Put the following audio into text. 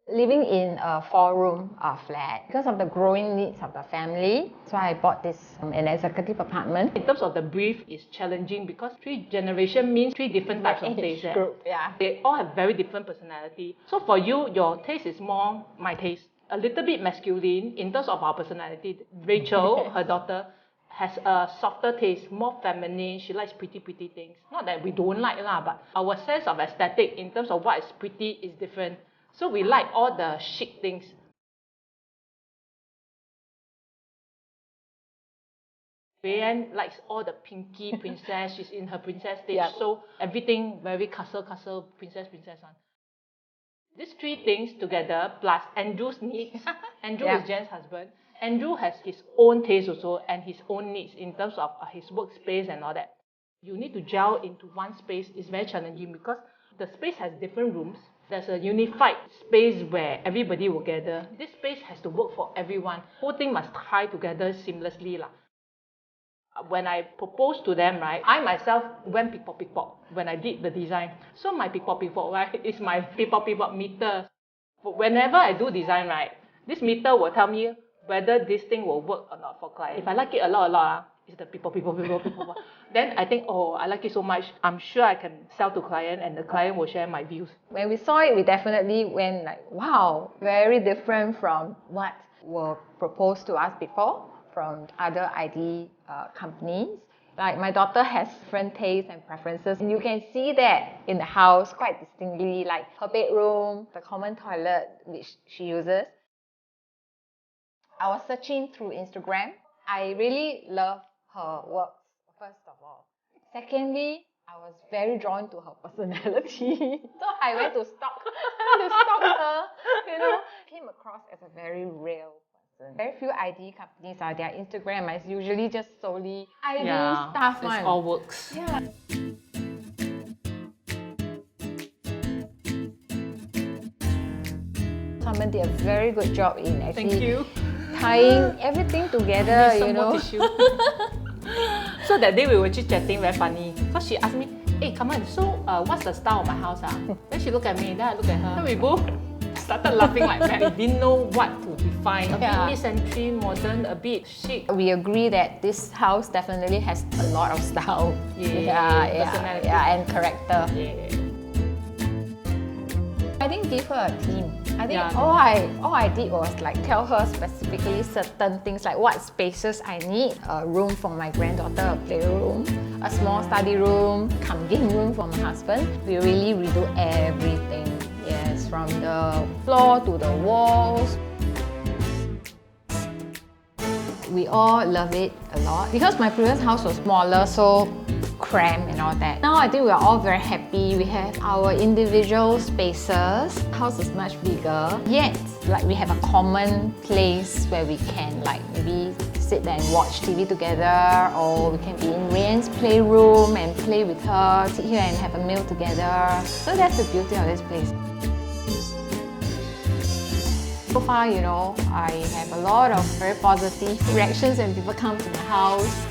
Living in a 4-room flat because of the growing needs of the family. So I bought this an executive apartment. In terms of the brief, it's challenging because 3 generation means 3 different types of taste. Group, yeah. They all have very different personality. So for you, your taste is more my taste. A little bit masculine in terms of our personality. Rachel, her daughter, has a softer taste, more feminine. She likes pretty things. Not that we don't like lah, but our sense of aesthetic in terms of what is pretty is different. So we like all the chic things. Rayanne likes all the pinky princess. She's in her princess stage. Yep. So everything very castle, princess one. These 3 things together plus Andrew's needs. Andrew is Jen's husband. Andrew has his own taste also and his own needs in terms of his workspace and all that. You need to gel into one space. It's very challenging because the space has different rooms. There's a unified space where everybody will gather. This space has to work for everyone. Whole thing must tie together seamlessly lah. When I proposed to them, right, I myself went pick-pock when I did the design. So my pick-pock, right, is my pick-pock meter. Whenever I do design, right, this meter will tell me whether this thing will work or not for client. If I like it a lot, it's the pick-pock. Then I think, oh, I like it so much, I'm sure I can sell to client and the client will share my views. When we saw it, we definitely went like, wow, very different from what were proposed to us before from other ID companies. Like my daughter has different tastes and preferences, and you can see that in the house quite distinctly, like her bedroom, the common toilet which she uses. I was searching through Instagram. I really love her work, first of all. Secondly, I was very drawn to her personality. So I went to stalk her, came across as a very real person. Very few ID companies out there. Instagram is usually just solely ID stuff. It all works. Yeah. Carmen did a very good job in actually tying everything together, So that day we were chit-chatting, very funny. Because she asked me, hey, Carmen, so what's the style of my house? Then she looked at me, then I looked at her. Then we both started laughing like that. We didn't know what to define. A bit mid-century, modern, a bit chic. We agree that this house definitely has a lot of style. Personality. And character. Yeah. I didn't give her a theme. I think all I did was like tell her specifically certain things like what spaces I need. A room for my granddaughter, a playroom, a small study room, game room for my husband. We really redo everything. Yes, from the floor to the walls. We all love it a lot because my previous house was smaller, so cramped and all that. Now I think we are all very happy. We have our individual spaces. The house is much bigger, yet like we have a common place where we can like maybe sit there and watch TV together, or we can be in Rayanne's playroom and play with her, sit here and have a meal together. So that's the beauty of this place. So far, I have a lot of very positive reactions when people come to my house.